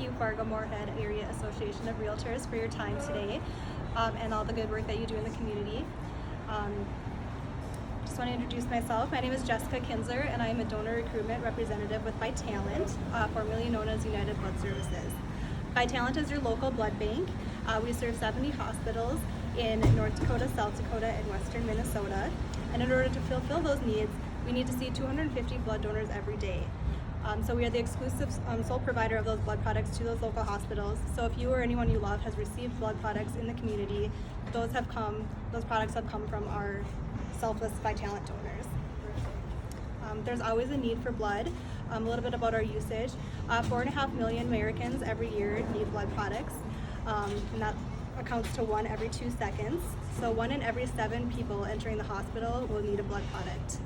you, Fargo-Moorhead Area Association of Realtors, for your time today and all the good work that you do in the community. Just want to introduce myself. My name is Jessica Kinsler, and I'm a donor recruitment representative with Vitalant, formerly known as United Blood Services. Vitalant is your local blood bank. We serve 70 hospitals in North Dakota, South Dakota, and Western Minnesota. And in order to fulfill those needs, we need to see 250 blood donors every day. So we are the exclusive sole provider of those blood products to those local hospitals. So if you or anyone you love has received blood products in the community, those products have come from our selfless Vitalant donors. There's always a need for blood. A little bit about our usage. 4.5 million Americans every year need blood products, and that accounts to 1 every 2 seconds. So 1 in every 7 people entering the hospital will need a blood product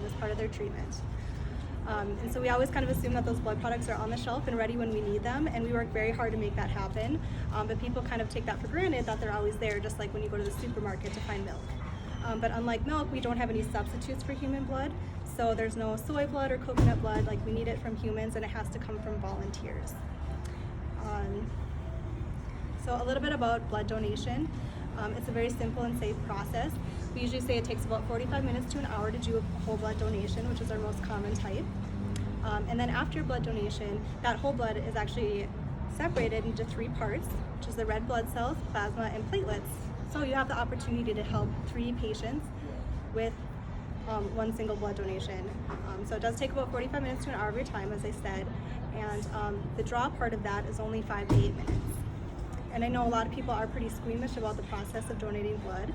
as part of their treatment. And so we always kind of assume that those blood products are on the shelf and ready when we need them, and we work very hard to make that happen. But people kind of take that for granted, that they're always there, just like when you go to the supermarket to find milk. But unlike milk, we don't have any substitutes for human blood. So there's no soy blood or coconut blood. Like, we need it from humans, and it has to come from volunteers. So a little bit about blood donation. It's a very simple and safe process. We usually say it takes about 45 minutes to an hour to do a whole blood donation, which is our most common type. And then after blood donation, that whole blood is actually separated into 3 parts, which is the red blood cells, plasma, and platelets. So you have the opportunity to help 3 patients with 1 single blood donation. So it does take about 45 minutes to an hour of your time, as I said, and the draw part of that is only 5 to 8 minutes. And I know a lot of people are pretty squeamish about the process of donating blood.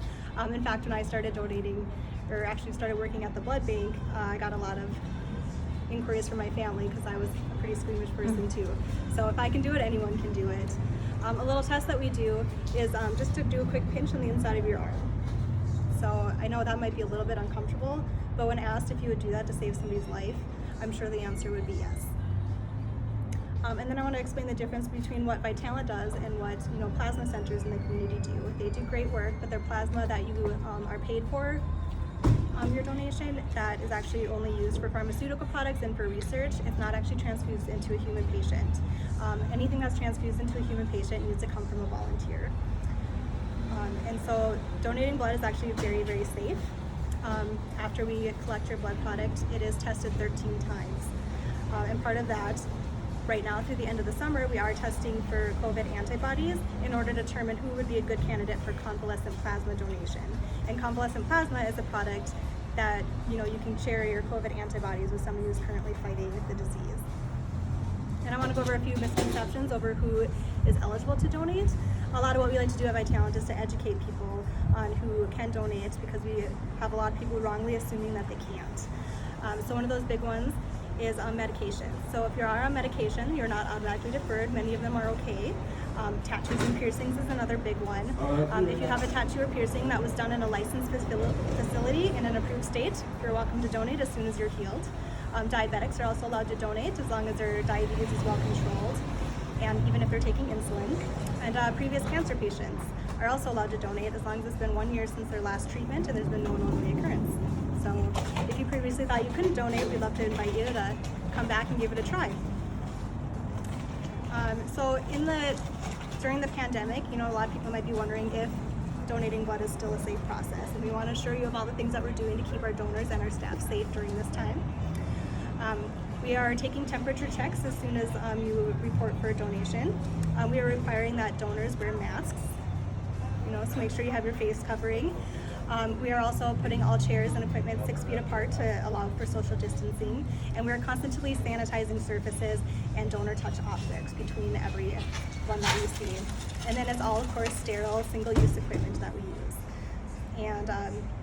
In fact, when I started donating, or actually started working at the blood bank, I got a lot of inquiries from my family because I was a pretty squeamish person too. So if I can do it, anyone can do it. A little test that we do is just to do a quick pinch on the inside of your arm. So I know that might be a little bit uncomfortable, but when asked if you would do that to save somebody's life, I'm sure the answer would be yes. And then I want to explain the difference between what Vitalant does and what plasma centers in the community do. They do great work, but their plasma that you are paid for your donation, that is actually only used for pharmaceutical products and for research. It's not actually transfused into a human patient. Anything that's transfused into a human patient needs to come from a volunteer. And so donating blood is actually very, very safe. After we collect your blood product, it is tested 13 times. And part of that, right now through the end of the summer, we are testing for COVID antibodies in order to determine who would be a good candidate for convalescent plasma donation. And convalescent plasma is a product that you can share your COVID antibodies with someone who's currently fighting the disease. And I want to go over a few misconceptions over who is eligible to donate. A lot of what we like to do at Vitalant is to educate people on who can donate, because we have a lot of people wrongly assuming that they can't. So one of those big ones is on medication. So if you are on medication, you're not automatically deferred. Many of them are okay. Tattoos and piercings is another big one. If you have a tattoo or piercing that was done in a licensed facility in an approved state, you're welcome to donate as soon as you're healed. Diabetics are also allowed to donate as long as their diabetes is well controlled, and even if they're taking insulin. And previous cancer patients are also allowed to donate as long as it's been 1 year since their last treatment and there's been no known reoccurrence. So if you previously thought you couldn't donate, we'd love to invite you to come back and give it a try. During the pandemic, a lot of people might be wondering if donating blood is still a safe process, and we want to assure you of all the things that we're doing to keep our donors and our staff safe during this time. We are taking temperature checks as soon as you report for a donation. We are requiring that donors wear masks, so make sure you have your face covering. We are also putting all chairs and equipment 6 feet apart to allow for social distancing, and we are constantly sanitizing surfaces and donor touch objects between every one that we see. And then it's all, of course, sterile, single-use equipment that we use. And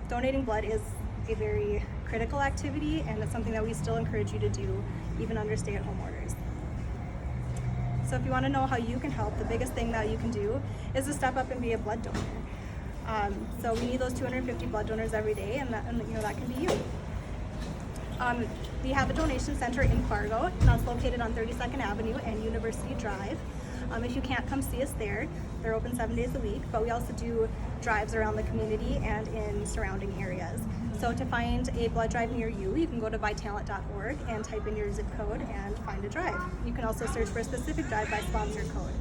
donating blood is a very critical activity, and it's something that we still encourage you to do, even under stay-at-home orders. So if you want to know how you can help, the biggest thing that you can do is to step up and be a blood donor. So we need those 250 blood donors every day, and that can be you. We have a donation center in Fargo, and that's located on 32nd Avenue and University Drive. If you can't come see us there, they're open 7 days a week, but we also do drives around the community and in surrounding areas. So to find a blood drive near you, you can go to vitalant.org and type in your zip code and find a drive. You can also search for a specific drive by sponsor code.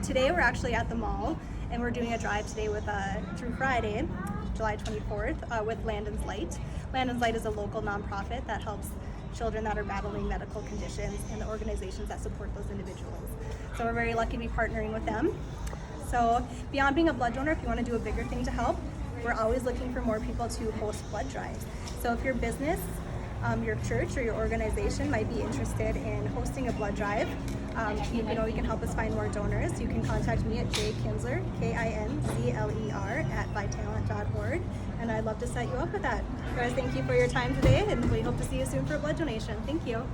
Today we're actually at the mall, and we're doing a drive today with through Friday, July 24th, with Landon's Light. Landon's Light is a local nonprofit that helps children that are battling medical conditions and the organizations that support those individuals. So we're very lucky to be partnering with them. So beyond being a blood donor, if you want to do a bigger thing to help, we're always looking for more people to host blood drives. So if your business, your church, or your organization might be interested in hosting a blood drive, you can help us find more donors. You can contact me at jkinsler, KINZLER, at vitalant.org, and I'd love to set you up with that. Guys, thank you for your time today, and we hope to see you soon for a blood donation. Thank you.